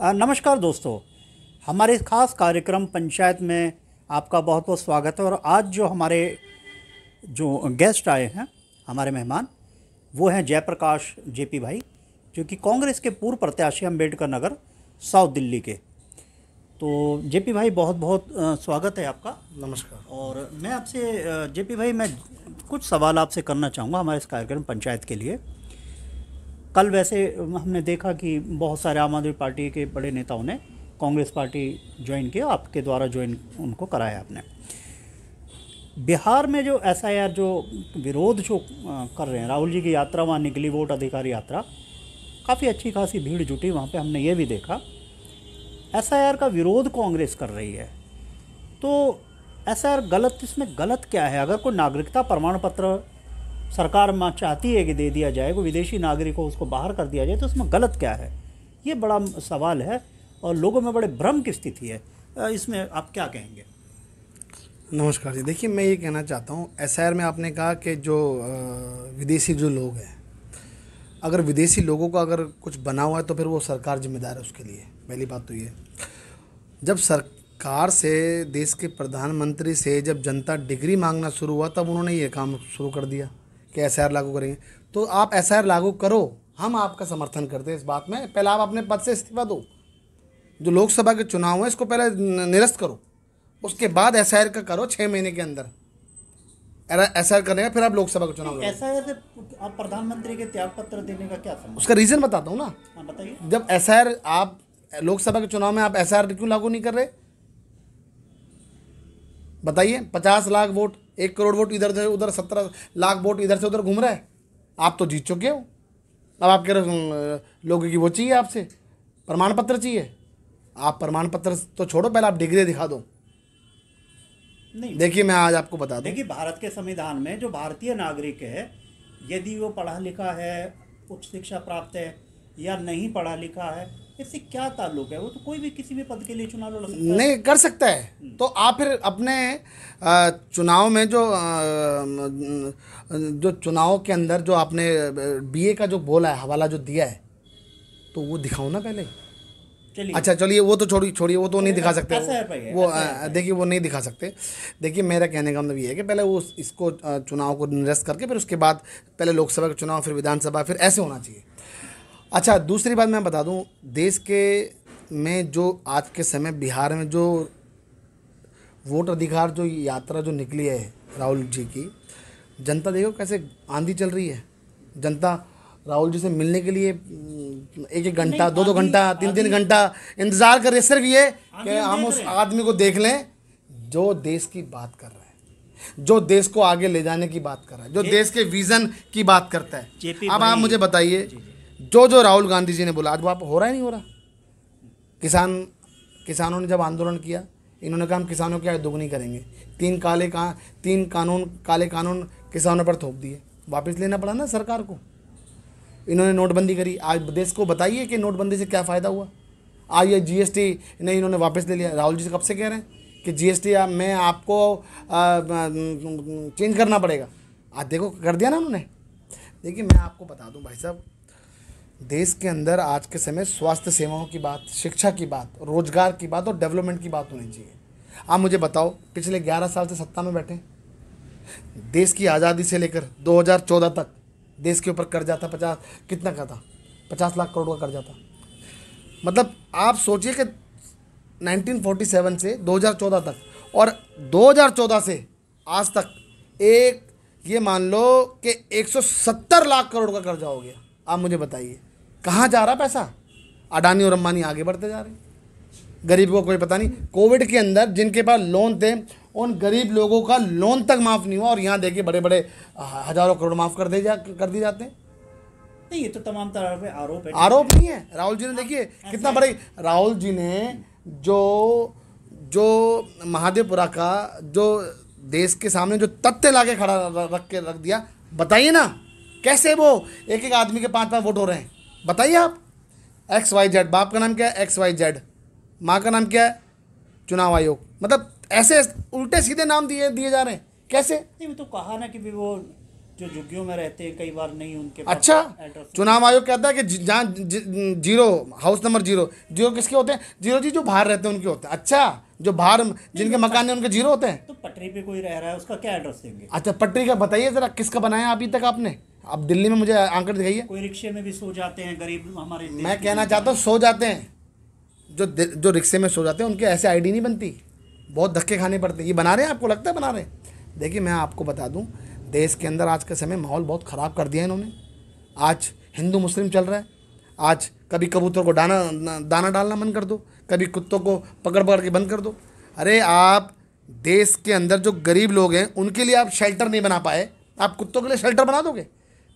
नमस्कार दोस्तों, हमारे इस खास कार्यक्रम पंचायत में आपका बहुत बहुत स्वागत है। और आज जो हमारे गेस्ट आए हैं, हमारे मेहमान, वो हैं जयप्रकाश जेपी भाई, जो कि कांग्रेस के पूर्व प्रत्याशी अम्बेडकर नगर साउथ दिल्ली के। तो जेपी भाई बहुत बहुत स्वागत है आपका। नमस्कार। और मैं आपसे जेपी भाई, मैं कुछ सवाल आपसे करना चाहूँगा हमारे इस कार्यक्रम पंचायत के लिए। कल वैसे हमने देखा कि बहुत सारे आम आदमी पार्टी के बड़े नेताओं ने कांग्रेस पार्टी ज्वाइन किया, आपके द्वारा ज्वाइन उनको कराया आपने। बिहार में जो एसआईआर जो विरोध जो कर रहे हैं, राहुल जी की यात्रा वहाँ निकली, वोट अधिकार यात्रा, काफ़ी अच्छी खासी भीड़ जुटी वहाँ पे, हमने ये भी देखा। एसआईआर का विरोध कांग्रेस कर रही है, तो एसआईआर गलत, इसमें गलत क्या है? अगर कोई नागरिकता प्रमाण पत्र सरकार चाहती है कि दे दिया जाए, कोई विदेशी नागरिक को उसको बाहर कर दिया जाए, तो उसमें गलत क्या है? ये बड़ा सवाल है और लोगों में बड़े भ्रम की स्थिति है। इसमें आप क्या कहेंगे? नमस्कार जी, देखिए मैं ये कहना चाहता हूँ, एसआईआर में आपने कहा कि जो विदेशी जो लोग हैं, अगर विदेशी लोगों का अगर कुछ बना हुआ है तो फिर वो सरकार जिम्मेदार है उसके लिए। पहली बात तो ये, जब सरकार से, देश के प्रधानमंत्री से जब जनता डिग्री मांगना शुरू हुआ, तब उन्होंने ये काम शुरू कर दिया कि एसआईआर लागू करेंगे। तो आप एसआईआर लागू करो, हम आपका समर्थन करते हैं इस बात में। पहले आप अपने पद से इस्तीफा दो, जो लोकसभा के चुनाव है इसको पहले निरस्त करो, उसके बाद एसआईआर का करो 6 महीने के अंदर। एसआईआर करेगा फिर आप लोकसभा का चुनाव लड़ो। एसआईआर से आप प्रधानमंत्री के त्यागपत्र देने का क्या संबंध? उसका रीज़न बताता हूँ ना। हाँ, बताइए। जब एसआईआर, आप लोकसभा के चुनाव में आप एसआईआर क्यों लागू नहीं कर रहे? बताइए। 50 लाख वोट, 1 करोड़ वोट इधर से उधर, 17 लाख वोट इधर से उधर घूम रहा है। आप तो जीत चुके हो, अब आप कह रहे लोगों की वो चाहिए, आपसे प्रमाण पत्र चाहिए। आप प्रमाण पत्र तो छोड़ो, पहले आप डिग्री दिखा दो। नहीं, देखिए मैं आज आपको बता दूं, देखिए भारत के संविधान में जो भारतीय नागरिक है, यदि वो पढ़ा लिखा है, उच्च शिक्षा प्राप्त है, या नहीं पढ़ा लिखा है, इससे क्या ताल्लुक है? वो तो कोई भी किसी भी पद के लिए चुनाव लड़ सकता है। नहीं कर सकता है। तो आप फिर अपने चुनाव में जो चुनाव के अंदर जो आपने बीए का जो बोला है, हवाला जो दिया है, तो वो दिखाओ ना पहले। चलिए, अच्छा चलिए, वो तो छोड़िए, वो तो नहीं दिखा सकते। वो देखिए, वो नहीं दिखा सकते। देखिए मेरा कहने का मतलब ये है कि पहले वो इसको चुनाव को निरस्त करके फिर उसके बाद पहले लोकसभा का चुनाव, फिर विधानसभा, फिर ऐसे होना चाहिए। अच्छा, दूसरी बात मैं बता दूं, देश के में जो आज के समय बिहार में जो वोट अधिकार जो यात्रा जो निकली है राहुल जी की, जनता देखो कैसे आंधी चल रही है। जनता राहुल जी से मिलने के लिए 1-1 घंटा, 2-2 घंटा, 3-3 घंटा इंतज़ार कर रही है, सिर्फ ये कि हम उस आदमी को देख लें जो देश की बात कर रहा है, जो देश को आगे ले जाने की बात कर रहा है, जो देश के विज़न की बात करता है। अब आप मुझे बताइए, जो राहुल गांधी जी ने बोला, आज वो आप हो रहा है, नहीं हो रहा? किसानों ने जब आंदोलन किया, इन्होंने कहा हम किसानों की आय दोगुनी करेंगे। 3 काले कानून किसानों पर थोप दिए, वापस लेना पड़ा ना सरकार को। इन्होंने नोटबंदी करी, आज देश को बताइए कि नोटबंदी से क्या फ़ायदा हुआ। आज ये जीएसटी नहीं, इन्होंने वापस ले लिया। राहुल जी से कब से कह रहे हैं कि जीएसटी में आपको चेंज करना पड़ेगा, आज देखो कर दिया ना उन्होंने। देखिए मैं आपको बता दूं भाई साहब, देश के अंदर आज के समय स्वास्थ्य सेवाओं की बात, शिक्षा की बात, रोजगार की बात और डेवलपमेंट की बात होनी चाहिए। आप मुझे बताओ, पिछले 11 साल से सत्ता में बैठे, देश की आज़ादी से लेकर 2014 तक देश के ऊपर कर्जा था, 50 लाख करोड़ का कर्जा था। मतलब आप सोचिए कि 1947 से 2014 तक, और 2014 से आज तक ये मान लो कि 170 लाख करोड़ का कर्जा हो गया। आप मुझे बताइए कहाँ जा रहा पैसा? अडानी और अंबानी आगे बढ़ते जा रहे हैं, गरीब को कोई पता नहीं। कोविड के अंदर जिनके पास लोन थे, उन गरीब लोगों का लोन तक माफ़ नहीं हुआ, और यहाँ देखिए बड़े बड़े हज़ारों करोड़ माफ़ कर दिए जाते हैं। नहीं, ये तो तमाम तरह के आरोप है। आरोप नहीं है। राहुल जी ने देखिए कितना बड़े, राहुल जी ने जो महादेवपुरा का जो देश के सामने जो तथ्य लाके खड़ा रख दिया, बताइए ना कैसे वो एक आदमी के 5-5 वोट हो रहे हैं। बताइए आप। XYZ, बाप का नाम क्या है? XYZ, माँ का नाम क्या है? चुनाव आयोग। मतलब ऐसे उल्टे सीधे नाम दिए जा रहे हैं, कैसे? नहीं, वो तो कहा ना कि वो जो झुग्गियों में रहते हैं, कई बार नहीं उनके अच्छा, एड्रेस। चुनाव आयोग कहता है कि जहाँ zero, house number zero, zero किसके होते हैं? जीरो जी जो बाहर रहते हैं उनके होते हैं। अच्छा, जो बाहर जिनके मकान है उनके जीरो होते हैं। तो पटरी पे कोई रह रहा है, उसका क्या एड्रेस देंगे? अच्छा, पटरी का बताइए जरा, किसका बनाया अभी तक आपने? अब दिल्ली में मुझे आंकड़े दिखाइए। कोई रिक्शे में भी सो जाते हैं गरीब हमारे देश मैं के कहना लोग। चाहता हूँ सो जाते हैं, जो रिक्शे में सो जाते हैं उनके ऐसे आईडी नहीं बनती, बहुत धक्के खाने पड़ते हैं। ये बना रहे हैं, आपको लगता है बना रहे हैं? देखिए मैं आपको बता दूं, देश के अंदर आज के समय माहौल बहुत ख़राब कर दिया इन्होंने। आज हिंदू मुस्लिम चल रहा है। आज कभी कबूतर को दाना डालना बंद कर दो, कभी कुत्तों को पकड़ पकड़ के बंद कर दो। अरे आप देश के अंदर जो गरीब लोग हैं उनके लिए आप शेल्टर नहीं बना पाए, आप कुत्तों के लिए शेल्टर बना दोगे?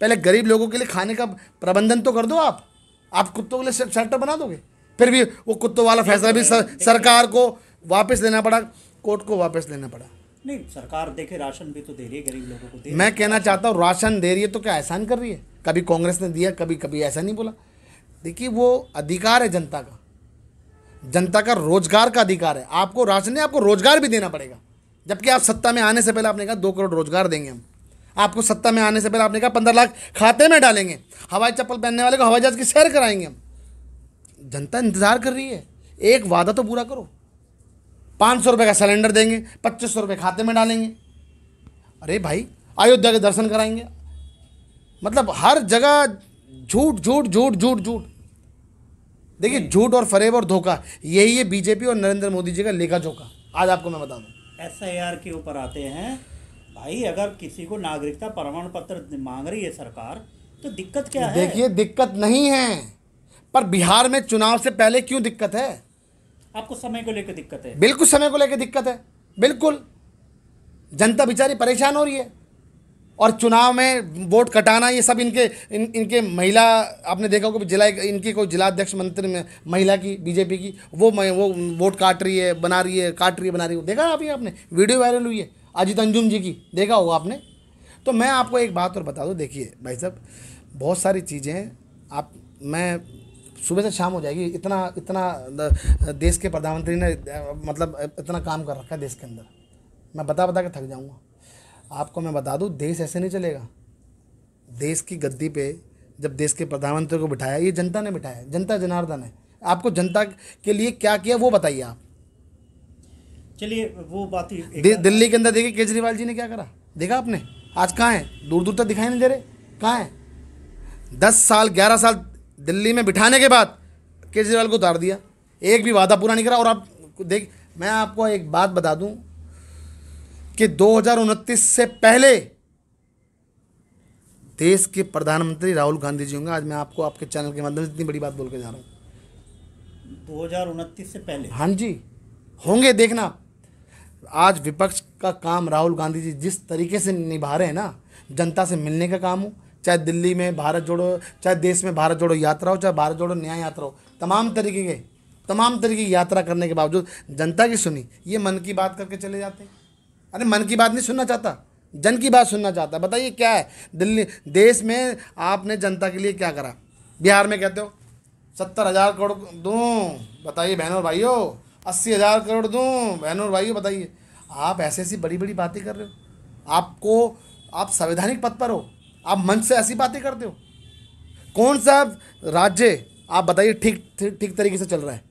पहले गरीब लोगों के लिए खाने का प्रबंधन तो कर दो। आप कुत्तों के लिए शेल्टर बना दोगे? फिर भी वो कुत्तों वाला फैसला भी सरकार को वापस लेना पड़ा, कोर्ट को वापस लेना पड़ा। नहीं, सरकार देखे राशन भी तो दे रही है गरीब लोगों को, दे मैं कहना चाहता हूँ राशन दे रही है तो क्या एहसान कर रही है? कभी कांग्रेस ने दिया, कभी ऐसा नहीं बोला। देखिए वो अधिकार है जनता का, जनता का रोजगार का अधिकार है। आपको राशन नहीं, आपको रोजगार भी देना पड़ेगा। जबकि आप सत्ता में आने से पहले आपने कहा 2 करोड़ रोजगार देंगे हम आपको। सत्ता में आने से पहले आपने कहा 15 लाख खाते में डालेंगे, हवाई चप्पल पहनने वाले को हवाई जहाज की सैर कराएंगे हम। जनता इंतजार कर रही है, एक वादा तो पूरा करो। 500 रुपये का सिलेंडर देंगे, 2500 रुपये खाते में डालेंगे। अरे भाई, अयोध्या के दर्शन कराएंगे। मतलब हर जगह झूठ झूठ झूठ झूठ झूठ। देखिए झूठ और फरेब और धोखा, यही है बीजेपी और नरेंद्र मोदी जी का लेखा जोखा। आज आपको मैं बता दूं, SIR के ऊपर आते हैं भाई। अगर किसी को नागरिकता प्रमाण पत्र मांग रही है सरकार, तो दिक्कत क्या है? देखिए दिक्कत नहीं है, पर बिहार में चुनाव से पहले क्यों दिक्कत है? आपको समय को लेकर दिक्कत है? बिल्कुल समय को लेकर दिक्कत है, बिल्कुल। जनता बेचारी परेशान हो रही है, और चुनाव में वोट कटाना, ये सब इनके महिला, आपने देखा होगा जिला, इनकी कोई जिलाध्यक्ष मंत्री में महिला की, बीजेपी की, वो वोट काट रही है, बना रही है, काट रही है, बना रही है। देखा अभी आपने वीडियो वायरल हुई है अजीत अंजुम जी की, देखा होगा आपने। तो मैं आपको एक बात और बता दूं, देखिए भाई साहब, बहुत सारी चीज़ें मैं सुबह से शाम हो जाएगी, इतना देश के प्रधानमंत्री ने मतलब इतना काम कर रखा है देश के अंदर, मैं बता के थक जाऊंगा। आपको मैं बता दूं, देश ऐसे नहीं चलेगा। देश की गद्दी पे जब देश के प्रधानमंत्री को बिठाया, ये जनता ने बिठाया, जनता जनार्दन है। आपको जनता के लिए क्या किया वो बताइए आप। चलिए वो बात ही दिल्ली के अंदर देखिए केजरीवाल जी ने क्या करा, देखा आपने? आज कहाँ है? दूर दूर तक दिखाई नहीं दे रहे, कहाँ है? 10 साल 11 साल दिल्ली में बिठाने के बाद केजरीवाल को उतार दिया, एक भी वादा पूरा नहीं करा। और आप देख, मैं आपको एक बात बता दूं कि 2029 से पहले देश के प्रधानमंत्री राहुल गांधी जी होंगे। आज मैं आपको आपके चैनल के माध्यम से इतनी बड़ी बात बोल के जा रहा हूँ। 2029 से पहले? हाँ जी, होंगे, देखना। आज विपक्ष का काम राहुल गांधी जी जिस तरीके से निभा रहे हैं ना, जनता से मिलने का काम हो, चाहे दिल्ली में भारत जोड़ो, चाहे देश में भारत जोड़ो यात्रा हो, चाहे भारत जोड़ो न्याय यात्रा हो, तमाम तरीके की यात्रा करने के बावजूद जनता की सुनी। ये मन की बात करके चले जाते हैं। अरे मन की बात नहीं सुनना चाहता, जन की बात सुनना चाहता। बताइए क्या है दिल्ली, देश में आपने जनता के लिए क्या करा? बिहार में कहते हो 70,000 करोड़ दूँ, बताइए बहनों और भाइयों, 80,000 करोड़ दूँ, बहनों और भाइयों बताइए। आप ऐसी बड़ी बड़ी बातें कर रहे हो। आप संवैधानिक पद पर हो, आप मंच से ऐसी बातें करते हो। कौन सा राज्य आप बताइए ठीक तरीके से चल रहा है?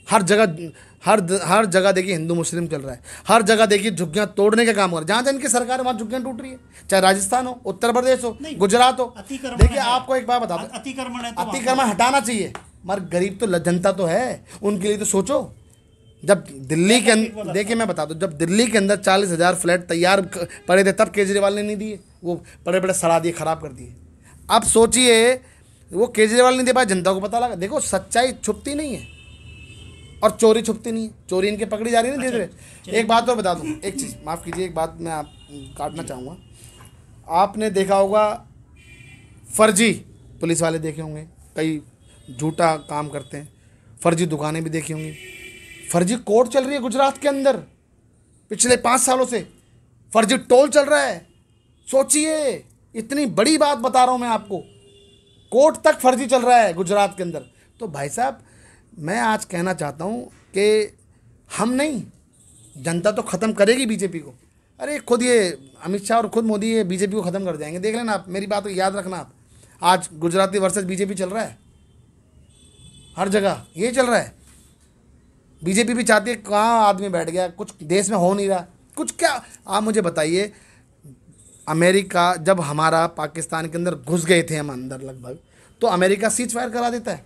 हर जगह देखिए हिंदू मुस्लिम चल रहा है, हर जगह देखिए झुग्गियां तोड़ने का काम हो रहा है। जहाँ जहाँ इनकी सरकार है वहाँ झुग्गियां टूट रही है, चाहे राजस्थान हो, उत्तर प्रदेश हो, गुजरात हो। देखिए आपको एक बात बता दो, अतिक्रमण हटाना चाहिए, मगर गरीब तो जनता तो है, उनके लिए तो सोचो। जब दिल्ली के अंदर, देखिए मैं बता दूं, जब दिल्ली के अंदर 40,000 फ्लैट तैयार पड़े थे, तब केजरीवाल ने नहीं दिए, वो बड़े सड़ा दिए, खराब कर दिए। अब सोचिए, वो केजरीवाल नहीं दे पाया, जनता को पता लगा। देखो सच्चाई छुपती नहीं है और चोरी छुपती नहीं है, चोरी इनके पकड़ी जा रही है ना धीरे धीरे। एक बात और बता दूं, एक चीज़ माफ़ कीजिए, एक बात मैं आप काटना चाहूँगा। आपने देखा होगा फर्जी पुलिस वाले देखे होंगे, कई झूठा काम करते हैं, फर्जी दुकानें भी देखी होंगी, फर्जी कोर्ट चल रही है गुजरात के अंदर पिछले 5 सालों से, फर्जी टोल चल रहा है। सोचिए, इतनी बड़ी बात बता रहा हूँ मैं आपको, कोर्ट तक फर्जी चल रहा है गुजरात के अंदर। तो भाई साहब, मैं आज कहना चाहता हूँ कि हम नहीं, जनता तो ख़त्म करेगी बीजेपी को, अरे खुद ये अमित शाह और खुद मोदी ये बीजेपी को ख़त्म कर जाएंगे, देख लेना आप, मेरी बात को याद रखना आप। आज गुजराती वर्सेस बीजेपी चल रहा है, हर जगह ये चल रहा है। बीजेपी भी चाहती है, कहाँ आदमी बैठ गया, कुछ देश में हो नहीं रहा कुछ। क्या आप मुझे बताइए, अमेरिका जब हमारा पाकिस्तान के अंदर घुस गए थे हम अंदर लगभग, तो अमेरिका सीज फायर करा देता है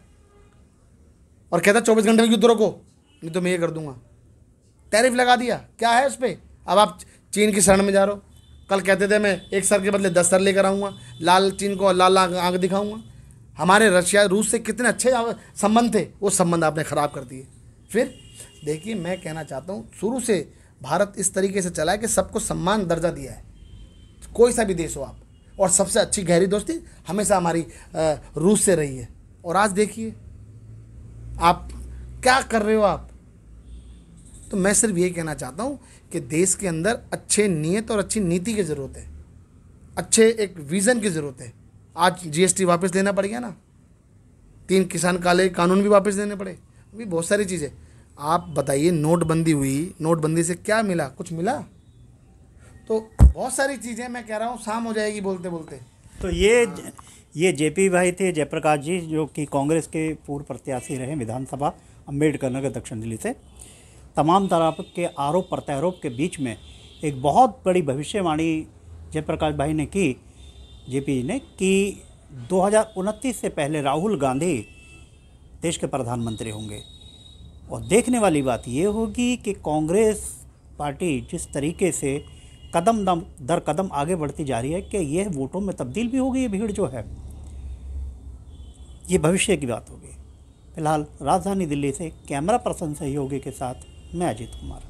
और कहता 24 घंटे में युद्ध रोको, नहीं तो मैं ये कर दूंगा। टैरिफ लगा दिया, क्या है उस पर? अब आप चीन की शरण में जा रहे हो। कल कहते थे मैं 1 सर के बदले 10 सर लेकर आऊँगा, लाल चीन को लाल आंख दिखाऊंगा। हमारे रशिया रूस से कितने अच्छे संबंध थे, वो संबंध आपने ख़राब कर दिए। फिर देखिए, मैं कहना चाहता हूँ, शुरू से भारत इस तरीके से चला है कि सबको सम्मान दर्जा दिया है, कोई सा भी देश हो आप। और सबसे अच्छी गहरी दोस्ती हमेशा हमारी रूस से रही है। और आज देखिए आप क्या कर रहे हो आप। तो मैं सिर्फ ये कहना चाहता हूँ कि देश के अंदर अच्छे नियत और अच्छी नीति की ज़रूरत है, अच्छे एक विज़न की ज़रूरत है। आज जीएसटी वापस लेना पड़ गया ना, 3 किसान काले कानून भी वापस लेने पड़े, अभी बहुत सारी चीज़ें। आप बताइए, नोटबंदी हुई, नोटबंदी से क्या मिला? कुछ मिला? तो बहुत सारी चीज़ें, मैं कह रहा हूँ शाम हो जाएगी बोलते बोलते। तो ये जेपी भाई थे, जयप्रकाश जी, जो कि कांग्रेस के पूर्व प्रत्याशी रहे विधानसभा अम्बेडकर नगर दक्षिण दिल्ली से। तमाम तरह के आरोप प्रत्यारोप के बीच में एक बहुत बड़ी भविष्यवाणी जयप्रकाश भाई ने की, जेपी जी ने, कि 2029 से पहले राहुल गांधी देश के प्रधानमंत्री होंगे। और देखने वाली बात ये होगी कि कांग्रेस पार्टी जिस तरीके से कदम दर कदम आगे बढ़ती जा रही है, कि यह वोटों में तब्दील भी होगी। ये भीड़ जो है, ये भविष्य की बात होगी। फिलहाल राजधानी दिल्ली से कैमरा पर्सन सहयोगी के साथ मैं अजीत कुमार।